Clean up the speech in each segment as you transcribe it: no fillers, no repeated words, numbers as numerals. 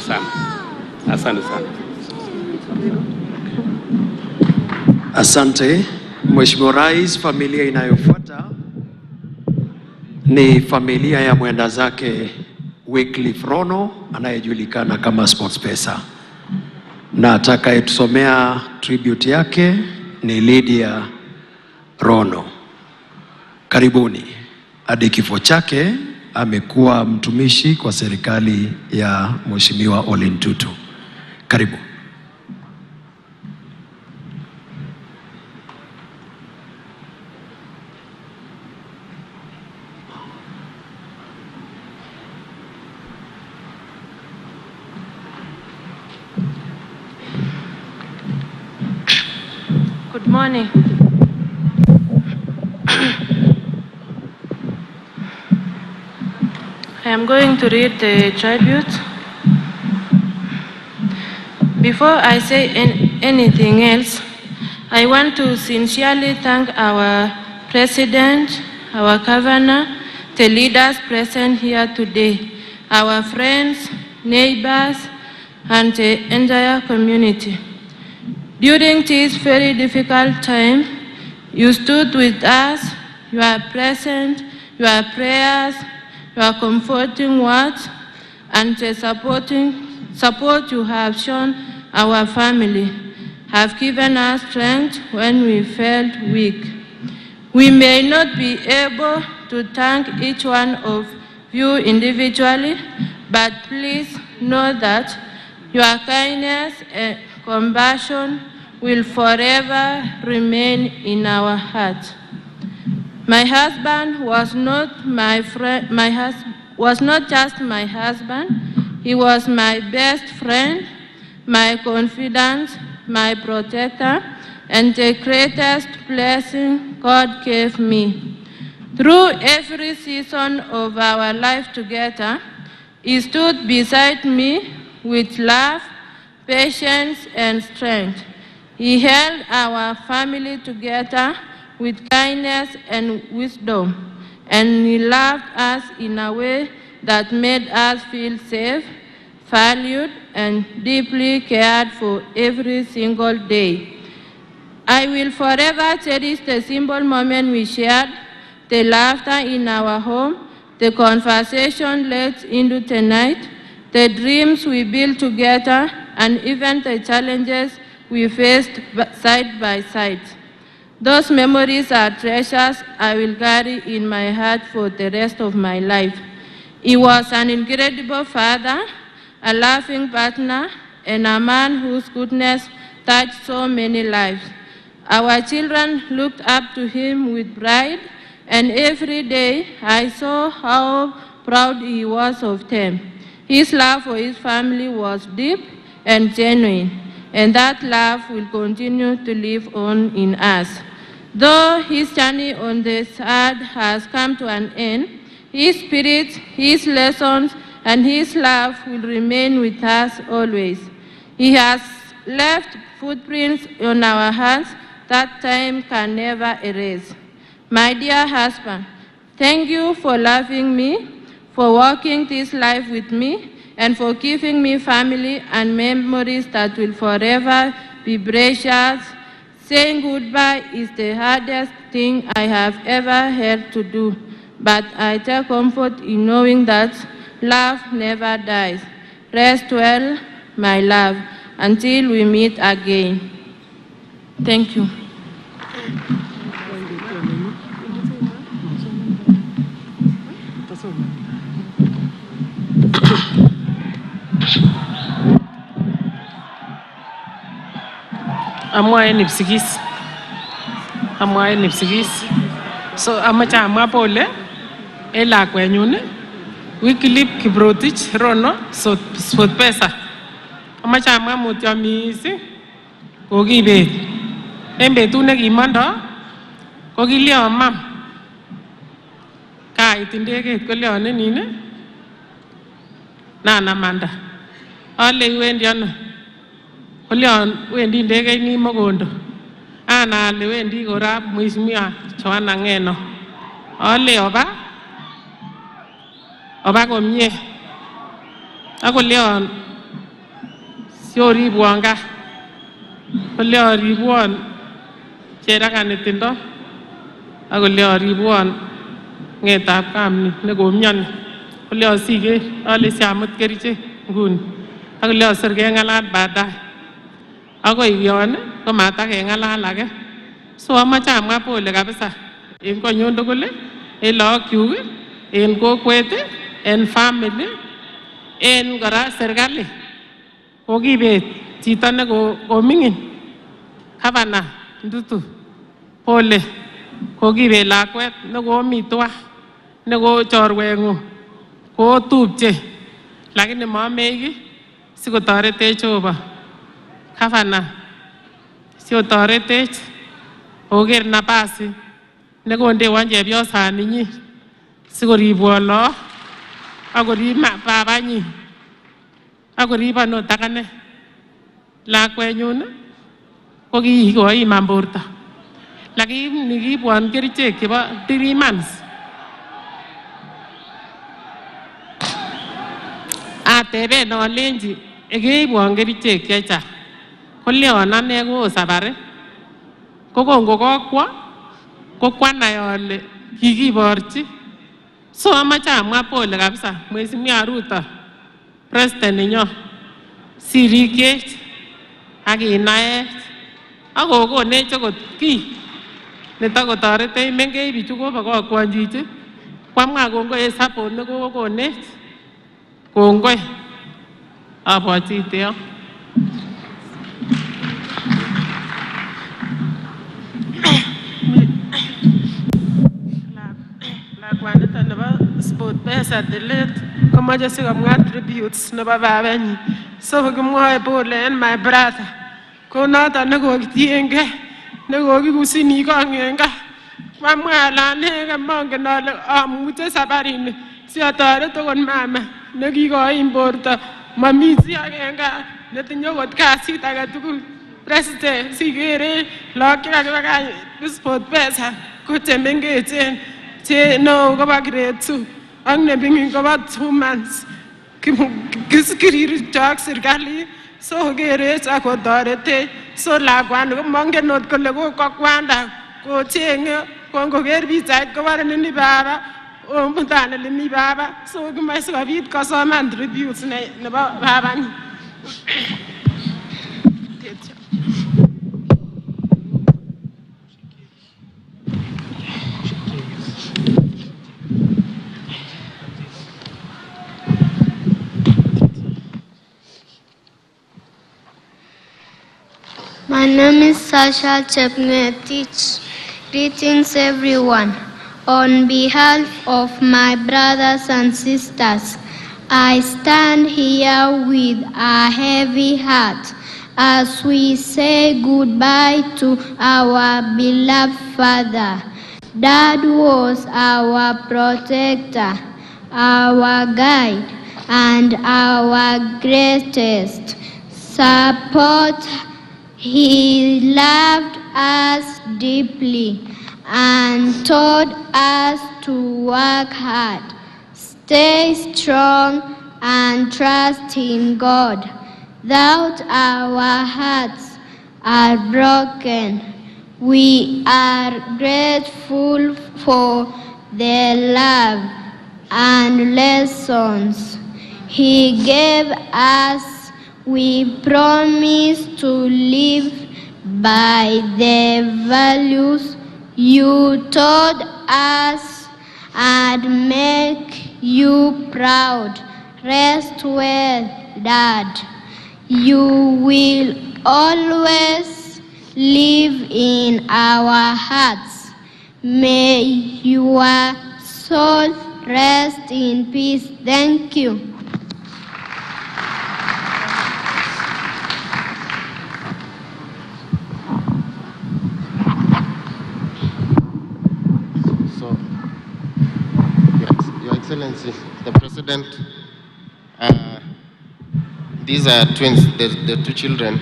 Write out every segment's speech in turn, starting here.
sana. Asante sana. Asante Mheshimiwa Rais. Familia inayofuata ni familia ya mwenda zake Wycliffe Rono anayejulikana kama SportsPesa, na atakayetusomea tribute yake ni Lydia Rono. Karibuni. Hadi kifo chake amekuwa mtumishi kwa serikali ya Mheshimiwa Ole Ntutu. Karibu. Good morning. I am going to read the tribute. Before I say anything else, I want to sincerely thank our President, our Governor, the leaders present here today, our friends, neighbors, and the entire community. During this very difficult time, you stood with us, your presence, your prayers, your comforting words, and the support you have shown our family have given us strength when we felt weak. We may not be able to thank each one of you individually, but please know that your kindness and compassion will forever remain in our hearts. My husband was not just my husband, he was my best friend, my confidant, my protector, and the greatest blessing God gave me. Through every season of our life together, he stood beside me with love, patience, and strength. He held our family together with kindness and wisdom, and he loved us in a way that made us feel safe, valued, and deeply cared for every single day. I will forever cherish the simple moment we shared, the laughter in our home, the conversation led into the night, the dreams we built together, and even the challenges we faced side by side. Those memories are treasures I will carry in my heart for the rest of my life. He was an incredible father, a loving partner, and a man whose goodness touched so many lives. Our children looked up to him with pride, and every day I saw how proud he was of them. His love for his family was deep and genuine, and that love will continue to live on in us. Though his journey on this earth has come to an end, his spirit, his lessons, and his love will remain with us always. He has left footprints on our hearts that time can never erase. My dear husband, thank you for loving me, for walking this life with me, and for giving me family and memories that will forever be precious. Saying goodbye is the hardest thing I have ever had to do, but I take comfort in knowing that love never dies. Rest well, my love, until we meet again. Thank you. Amwae Nipsigis. So amache amwa pole lakwenyun Wycliffe Kiprotich Rono SportsPesa. Amache amwa mutyo mising kokibet. En betut nekimondo kokilio mam kait ndegeit kolionde nini nanamanda ale iwendi ano kolion wendi ndegeit ni Mogondo ana ale wendi kora Mheshimiwa Joanna Ngeno ale oba komie ako leon sioribwon gaa. Kole aribwon cheraga netindo ak kole aribwon ngetab kamni nekomioni. Kole asike ale siamut kerichek nguni ak kole asir keng'alal baadaye. Akoi yon ko matakeng'alal age. So amache amwa pole kabisa en konyun tugul, en laakyuk, en kokwet, en family, en kora serikali. Kokibet chito nekoming'in Gavana Ndutu pole. Kokibet lakwet nekomi twa neko chorweng'ung kotupche lakini mamech kiy sikotoretech Jehova. Gavana sikotoretech oker nafasi nekondewon chepyosaninyi sikoribwon look ak korib babanyin ak koribon ot akane. Lakwenyun ko kikoiman borto lakini kibwon kerichek chebo 3 months. Ateben alenji keibwon kerichek chechang. Koleon ane ko sabari. Ko kokokwo ko kwanai ale kikiborchi. So amache amwa pole kabisa Mheshimiwa Ruto, President nenyon, sirikyech ak inaech ak kokonech akot kiy netakotoretech mengech bichu kobokokwon chichi. Kwamwa kongoi en support nekokonech. Kongoi. Abwatite yo. Lakwanito nebo SportPesa Delete komoche sikomwa tributes nebo babanyin. So kimwoe pole en my brother. Ko noton nekokitiengei nekokikusini kong' gaa. Kwamwa ale anege mongen ale amuche sabarini siotoret okot mama nekikoim borto. Mami chi age en gaa netinye okot kasit agetugul. President sikere look chekakibakach SportPesa ko chemengechen, che neo kobo grade 2 ak neming'in kobo 2 months. Kirircho ak serikali so kerech ak kotoretech. So lakwani komongen ot kole kokwo kwanda kocheng'e kongoker pichait kobore nini baba omutane lemi baba. So kimoe sikobit kosoman tributes nebo babanyin. My name is Sasha Chepngetich. Greetings everyone. On behalf of my brothers and sisters, I stand here with a heavy heart as we say goodbye to our beloved father. Dad was our protector, our guide, and our greatest support. He loved us deeply and taught us to work hard, stay strong, and trust in God. Though our hearts are broken, we are grateful for the love and lessons He gave us. We promise to live by the values you taught us and make you proud. Rest well, Dad. You will always live in our hearts. May your soul rest in peace. Thank you. Excellency, the President, these are twins, the 2 children,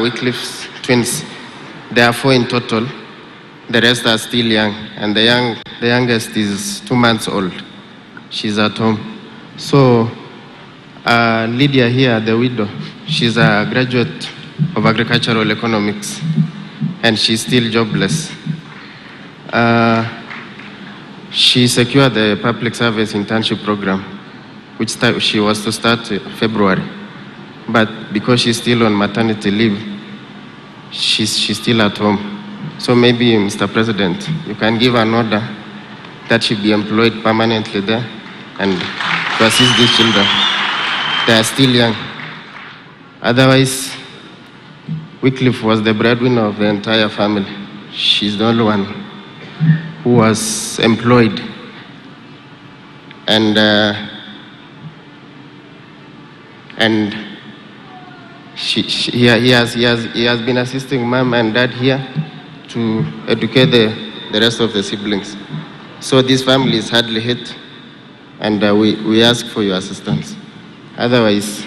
Wycliffe's twins. There are 4 in total. The rest are still young, and the youngest is 2 months old. She's at home. So Lydia here, the widow, she's a graduate of agricultural economics, and she's still jobless. She secured the public service internship program, which she was to start February. But because she's still on maternity leave, she's still at home. So maybe, Mr. President, you can give an order that she be employed permanently there and to assist these children. They are still young. Otherwise, Wycliffe was the breadwinner of the entire family. She's the only one who was employed. And he has been assisting mom and dad here to educate the rest of the siblings. So this family is hardly hit, and we ask for your assistance. Otherwise,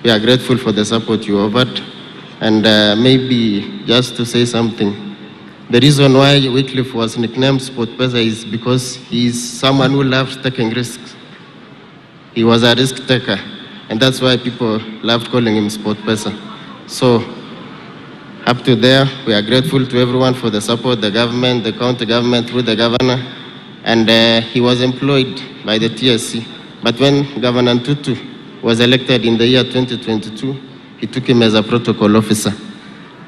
we are grateful for the support you offered. And maybe just to say something, the reason why Wycliffe was nicknamed SportPesa is because he is someone who loves taking risks. He was a risk taker, and that's why people loved calling him SportPesa. So, up to there, we are grateful to everyone for the support, the government, the county government through the governor, and he was employed by the TSC. But when Governor Ntutu was elected in the year 2022, he took him as a protocol officer,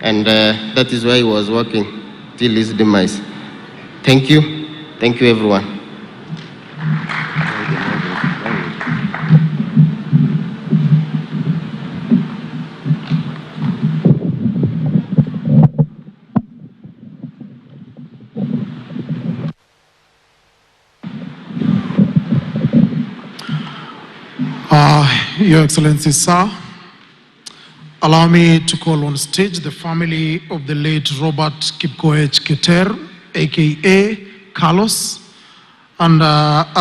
and that is why he was working till his demise. Thank you everyone. Your Excellency, sir, allow me to call on stage the family of the late Robert Kipkoech Keter, aka Carlos, and